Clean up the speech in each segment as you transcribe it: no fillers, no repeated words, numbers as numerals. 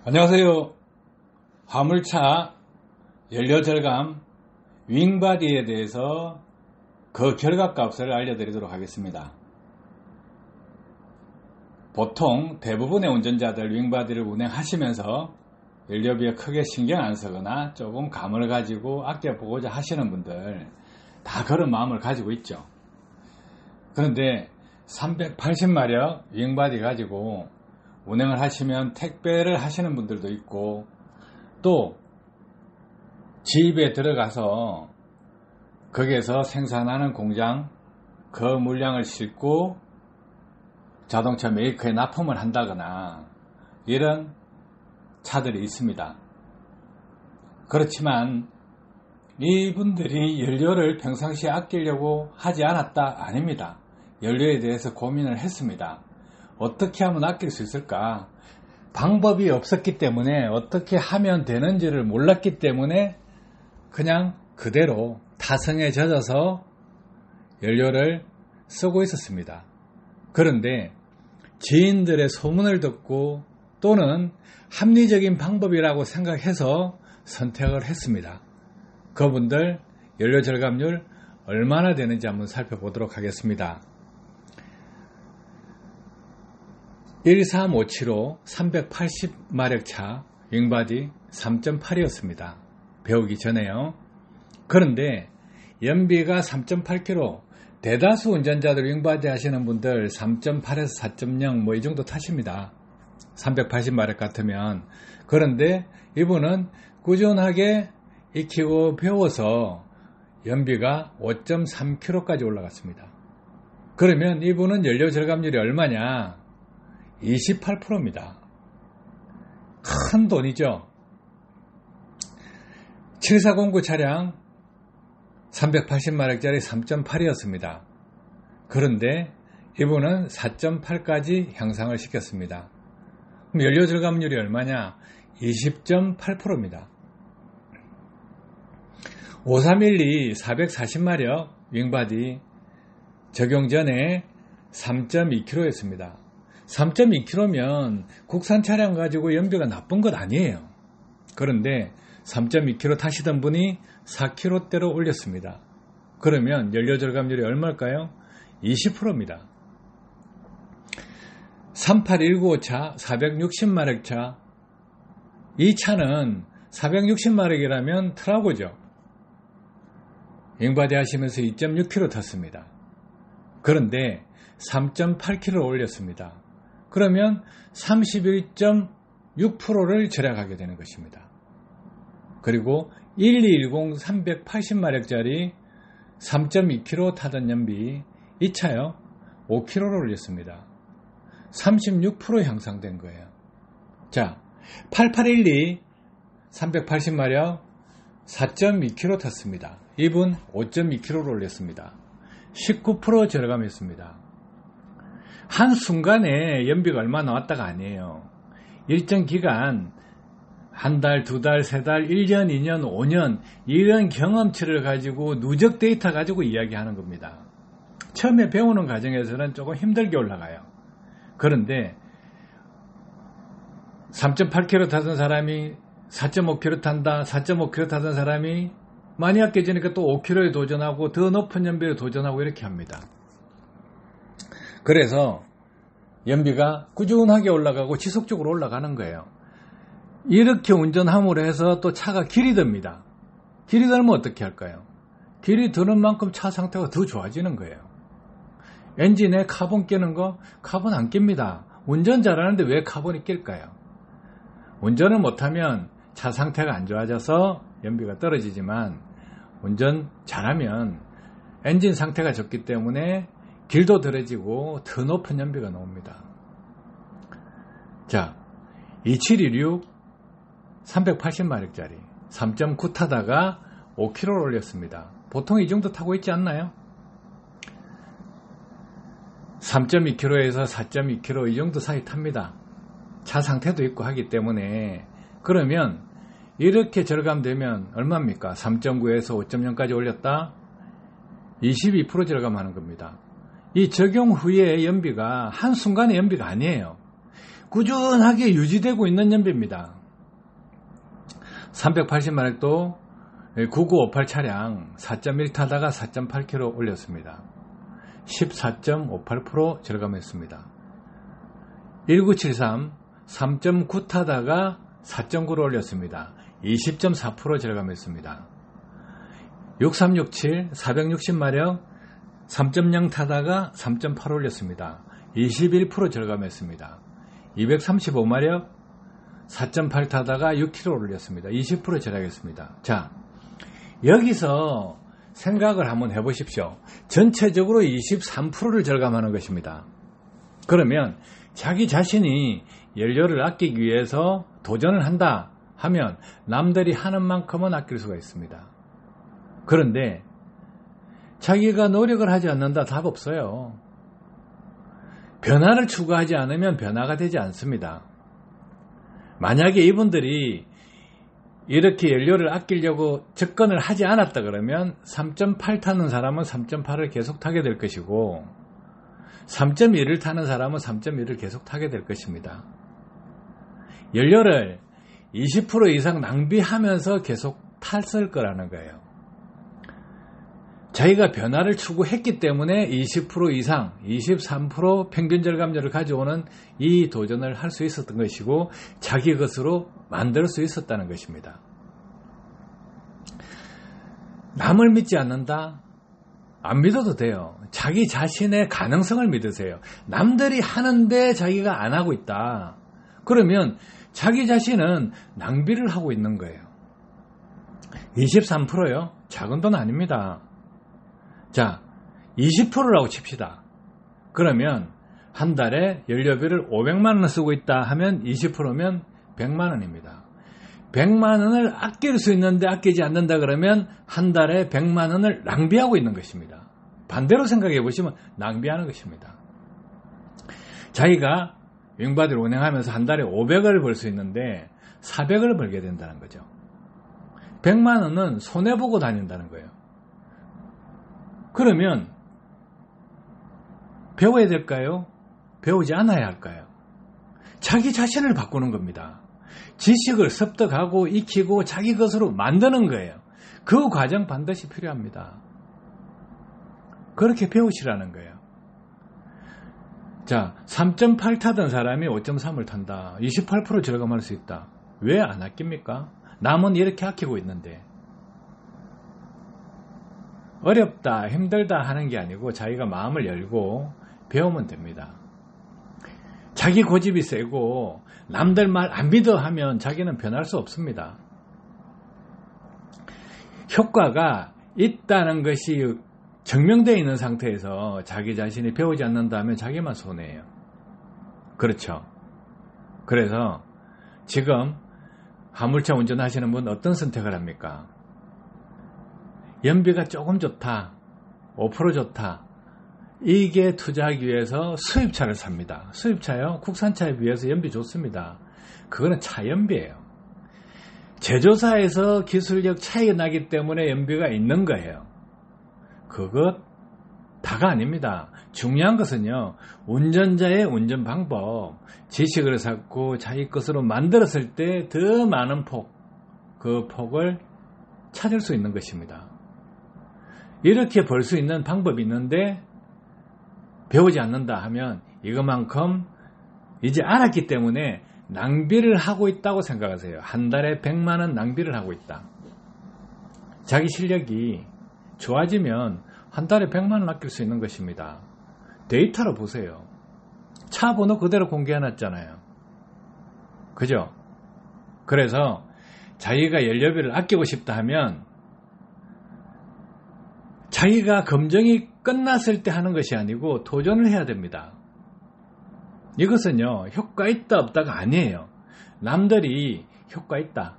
안녕하세요. 화물차 연료 절감 윙바디에 대해서 그 결과값을 알려드리도록 하겠습니다. 보통 대부분의 운전자들 윙바디를 운행하시면서 연료비에 크게 신경 안 쓰거나 조금 감을 가지고 아껴보고자 하시는 분들 다 그런 마음을 가지고 있죠. 그런데 380마력 윙바디 가지고 운행을 하시면 택배를 하시는 분들도 있고, 또 집에 들어가서 거기에서 생산하는 공장 그 물량을 싣고 자동차 메이커에 납품을 한다거나 이런 차들이 있습니다. 그렇지만 이분들이 연료를 평상시에 아끼려고 하지 않았다? 아닙니다. 연료에 대해서 고민을 했습니다. 어떻게 하면 아낄 수 있을까? 방법이 없었기 때문에 어떻게 하면 되는지를 몰랐기 때문에 그냥 그대로 타성에 젖어서 연료를 쓰고 있었습니다. 그런데 지인들의 소문을 듣고 또는 합리적인 방법이라고 생각해서 선택을 했습니다. 그분들 연료 절감률 얼마나 되는지 한번 살펴보도록 하겠습니다. 13575 380마력차 윙바디 3.8이었습니다. 배우기 전에요. 그런데 연비가 3.8km, 대다수 운전자들 윙바디 하시는 분들 3.8에서 4.0 이 정도 타십니다. 380마력 같으면. 그런데 이분은 꾸준하게 익히고 배워서 연비가 5.3km까지 올라갔습니다. 그러면 이분은 연료 절감률이 얼마냐? 28%입니다. 큰 돈이죠. 7409 차량 380마력짜리 3.8이었습니다. 그런데 이분은 4.8까지 향상을 시켰습니다. 그럼 연료 절감률이 얼마냐? 20.8%입니다. 5312 440마력 윙바디 적용 전에 3.2km였습니다. 3.2km면 국산 차량 가지고 연비가 나쁜 것 아니에요. 그런데 3.2km 타시던 분이 4km대로 올렸습니다. 그러면 연료 절감률이 얼마일까요? 20%입니다. 38195차 460마력차, 이 차는 460마력이라면 트라고죠. 윙바디 하시면서 2.6km 탔습니다. 그런데 3.8km 올렸습니다. 그러면 31.6%를 절약하게 되는 것입니다. 그리고 1210 380마력짜리 3.2km 타던 연비, 이 차요 5km를 올렸습니다. 36% 향상된 거예요. 자, 8812 380마력 4.2km 탔습니다. 이분 5.2km를 올렸습니다. 19% 절감했습니다. 한순간에 연비가 얼마 나왔다가 아니에요. 일정 기간, 한 달, 두 달, 세 달, 1년, 2년, 5년 이런 경험치를 가지고 누적 데이터 가지고 이야기하는 겁니다. 처음에 배우는 과정에서는 조금 힘들게 올라가요. 그런데 3.8km 타던 사람이 4.5km 탄다, 4.5km 타던 사람이 많이 아껴지니까 또 5km에 도전하고 더 높은 연비에 도전하고 이렇게 합니다. 그래서 연비가 꾸준하게 올라가고 지속적으로 올라가는 거예요. 이렇게 운전함으로 해서 또 차가 길이 듭니다. 길이 들면 어떻게 할까요? 길이 드는 만큼 차 상태가 더 좋아지는 거예요. 엔진에 카본 끼는 거, 카본 안 낍니다. 운전 잘하는데 왜 카본이 낄까요? 운전을 못하면 차 상태가 안 좋아져서 연비가 떨어지지만 운전 잘하면 엔진 상태가 좋기 때문에 길도 덜해지고 더 높은 연비가 나옵니다. 자, 2716 380마력짜리 3.9 타다가 5km를 올렸습니다. 보통 이 정도 타고 있지 않나요? 3.2km에서 4.2km 이 정도 사이 탑니다. 차 상태도 있고 하기 때문에. 그러면 이렇게 절감되면 얼마입니까? 3.9에서 5.0까지 올렸다? 22% 절감하는 겁니다. 이 적용 후에 연비가 한순간의 연비가 아니에요. 꾸준하게 유지되고 있는 연비입니다. 380마력도 9958 차량 4.1 타다가 4.8km 올렸습니다. 14.58% 절감했습니다. 1973 3.9 타다가 4.9로 올렸습니다. 20.4% 절감했습니다. 6367 460마력 3.0 타다가 3.8 올렸습니다. 21% 절감했습니다. 235마력 4.8 타다가 6km 올렸습니다. 20% 절약했습니다. 자, 여기서 생각을 한번 해보십시오. 전체적으로 23%를 절감하는 것입니다. 그러면 자기 자신이 연료를 아끼기 위해서 도전을 한다 하면 남들이 하는 만큼은 아낄 수가 있습니다. 그런데 자기가 노력을 하지 않는다 답 없어요. 변화를 추구하지 않으면 변화가 되지 않습니다. 만약에 이분들이 이렇게 연료를 아끼려고 접근을 하지 않았다 그러면 3.8 타는 사람은 3.8을 계속 타게 될 것이고 3.1을 타는 사람은 3.1을 계속 타게 될 것입니다. 연료를 20% 이상 낭비하면서 계속 탔을 거라는 거예요. 자기가 변화를 추구했기 때문에 20% 이상, 23% 평균 절감률을 가져오는 이 도전을 할 수 있었던 것이고 자기 것으로 만들 수 있었다는 것입니다. 남을 믿지 않는다? 안 믿어도 돼요. 자기 자신의 가능성을 믿으세요. 남들이 하는데 자기가 안 하고 있다. 그러면 자기 자신은 낭비를 하고 있는 거예요. 23%요? 작은 돈 아닙니다. 자, 20%라고 칩시다. 그러면 한 달에 연료비를 500만 원을 쓰고 있다 하면 20%면 100만 원입니다. 100만 원을 아낄 수 있는데 아끼지 않는다 그러면 한 달에 100만 원을 낭비하고 있는 것입니다. 반대로 생각해 보시면 낭비하는 것입니다. 자기가 윙바디를 운행하면서 한 달에 500을 벌 수 있는데 400을 벌게 된다는 거죠. 100만 원은 손해보고 다닌다는 거예요. 그러면 배워야 될까요? 배우지 않아야 할까요? 자기 자신을 바꾸는 겁니다. 지식을 습득하고 익히고 자기 것으로 만드는 거예요. 그 과정 반드시 필요합니다. 그렇게 배우시라는 거예요. 자, 3.8 타던 사람이 5.3을 탄다. 28% 절감할 수 있다. 왜 안 아낍니까? 남은 이렇게 아끼고 있는데. 어렵다, 힘들다 하는 게 아니고 자기가 마음을 열고 배우면 됩니다. 자기 고집이 세고 남들 말 안 믿어 하면 자기는 변할 수 없습니다. 효과가 있다는 것이 증명되어 있는 상태에서 자기 자신이 배우지 않는다면 자기만 손해예요. 그렇죠. 그래서 지금 화물차 운전하시는 분 어떤 선택을 합니까? 연비가 조금 좋다, 5% 좋다, 이게 투자하기 위해서 수입차를 삽니다. 수입차요? 국산차에 비해서 연비 좋습니다. 그거는 차연비예요. 제조사에서 기술력 차이가 나기 때문에 연비가 있는 거예요. 그것 다가 아닙니다. 중요한 것은요, 운전자의 운전 방법, 지식을 쌓고 자기 것으로 만들었을 때 더 많은 폭, 그 폭을 찾을 수 있는 것입니다. 이렇게 벌 수 있는 방법이 있는데 배우지 않는다 하면 이것만큼 이제 알았기 때문에 낭비를 하고 있다고 생각하세요. 한 달에 100만 원 낭비를 하고 있다. 자기 실력이 좋아지면 한 달에 100만 원 아낄 수 있는 것입니다. 데이터로 보세요. 차 번호 그대로 공개해놨잖아요. 그죠? 그래서 자기가 연료비를 아끼고 싶다 하면 자기가 검증이 끝났을 때 하는 것이 아니고 도전을 해야 됩니다. 이것은요, 효과 있다 없다가 아니에요. 남들이 효과 있다,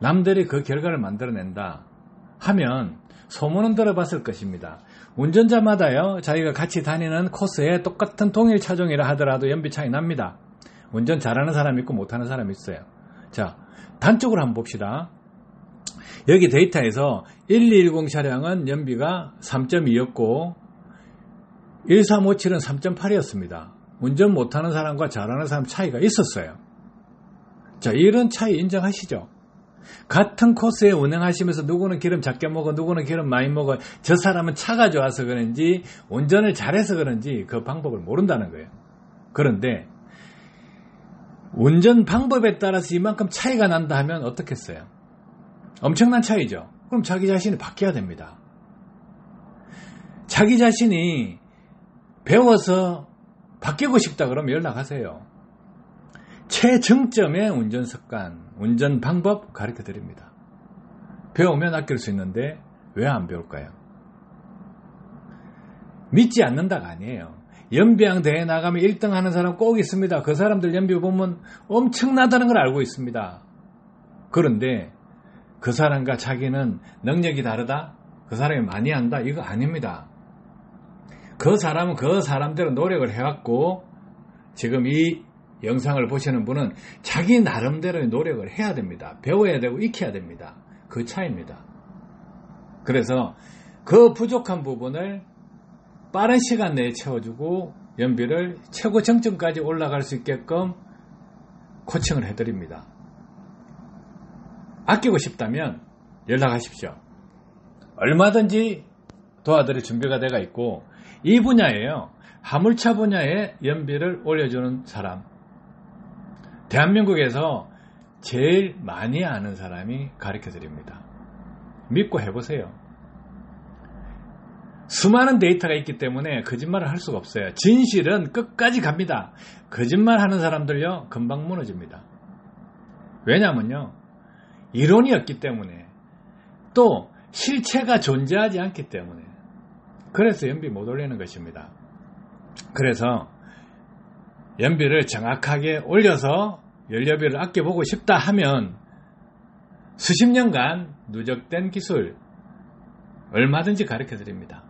남들이 그 결과를 만들어낸다 하면 소문은 들어봤을 것입니다. 운전자마다요, 자기가 같이 다니는 코스에 똑같은 동일 차종이라 하더라도 연비 차이 납니다. 운전 잘하는 사람이 있고 못하는 사람이 있어요. 자, 단적으로 한번 봅시다. 여기 데이터에서 1210 차량은 연비가 3.2였고 1357은 3.8이었습니다. 운전 못하는 사람과 잘하는 사람 차이가 있었어요. 자, 이런 차이 인정하시죠? 같은 코스에 운행하시면서 누구는 기름 작게 먹어, 누구는 기름 많이 먹어. 저 사람은 차가 좋아서 그런지 운전을 잘해서 그런지 그 방법을 모른다는 거예요. 그런데 운전 방법에 따라서 이만큼 차이가 난다 하면 어떻겠어요? 엄청난 차이죠. 그럼 자기 자신이 바뀌어야 됩니다. 자기 자신이 배워서 바뀌고 싶다 그러면 연락하세요. 최정점의 운전 습관, 운전 방법 가르쳐 드립니다. 배우면 아낄 수 있는데 왜 안 배울까요? 믿지 않는다가 아니에요. 연비양 대회 나가면 1등 하는 사람 꼭 있습니다. 그 사람들 연비 보면 엄청나다는 걸 알고 있습니다. 그런데 그 사람과 자기는 능력이 다르다? 그 사람이 많이 한다? 이거 아닙니다. 그 사람은 그 사람대로 노력을 해왔고 지금 이 영상을 보시는 분은 자기 나름대로의 노력을 해야 됩니다. 배워야 되고 익혀야 됩니다. 그 차이입니다. 그래서 그 부족한 부분을 빠른 시간 내에 채워주고 연비를 최고 정점까지 올라갈 수 있게끔 코칭을 해드립니다. 아끼고 싶다면 연락하십시오. 얼마든지 도와드릴 준비가 되어 있고 이 분야에요. 화물차 분야에 연비를 올려주는 사람. 대한민국에서 제일 많이 아는 사람이 가르쳐드립니다. 믿고 해보세요. 수많은 데이터가 있기 때문에 거짓말을 할 수가 없어요. 진실은 끝까지 갑니다. 거짓말하는 사람들요 금방 무너집니다. 왜냐면요 이론이 없기 때문에 또 실체가 존재하지 않기 때문에 그래서 연비 못 올리는 것입니다. 그래서 연비를 정확하게 올려서 연료비를 아껴보고 싶다 하면 수십 년간 누적된 기술 얼마든지 가르쳐 드립니다.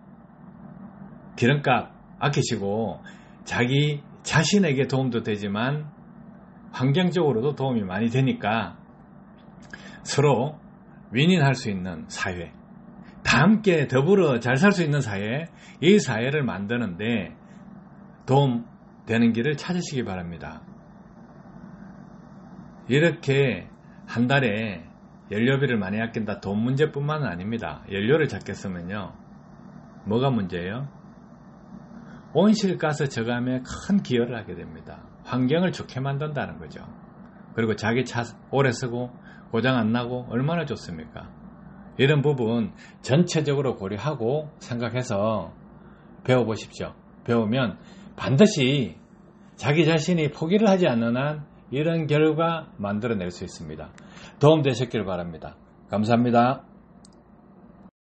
기름값 아끼시고 자기 자신에게 도움도 되지만 환경적으로도 도움이 많이 되니까 서로 윈윈할 수 있는 사회, 다 함께 더불어 잘 살 수 있는 사회, 이 사회를 만드는데 도움되는 길을 찾으시기 바랍니다. 이렇게 한 달에 연료비를 많이 아낀다 돈 문제뿐만은 아닙니다. 연료를 작게 쓰면요 뭐가 문제예요? 온실가스 저감에 큰 기여를 하게 됩니다. 환경을 좋게 만든다는 거죠. 그리고 자기 차 오래 쓰고 고장 안 나고 얼마나 좋습니까? 이런 부분 전체적으로 고려하고 생각해서 배워보십시오. 배우면 반드시 자기 자신이 포기를 하지 않는 한 이런 결과 만들어낼 수 있습니다. 도움 되셨길 바랍니다. 감사합니다.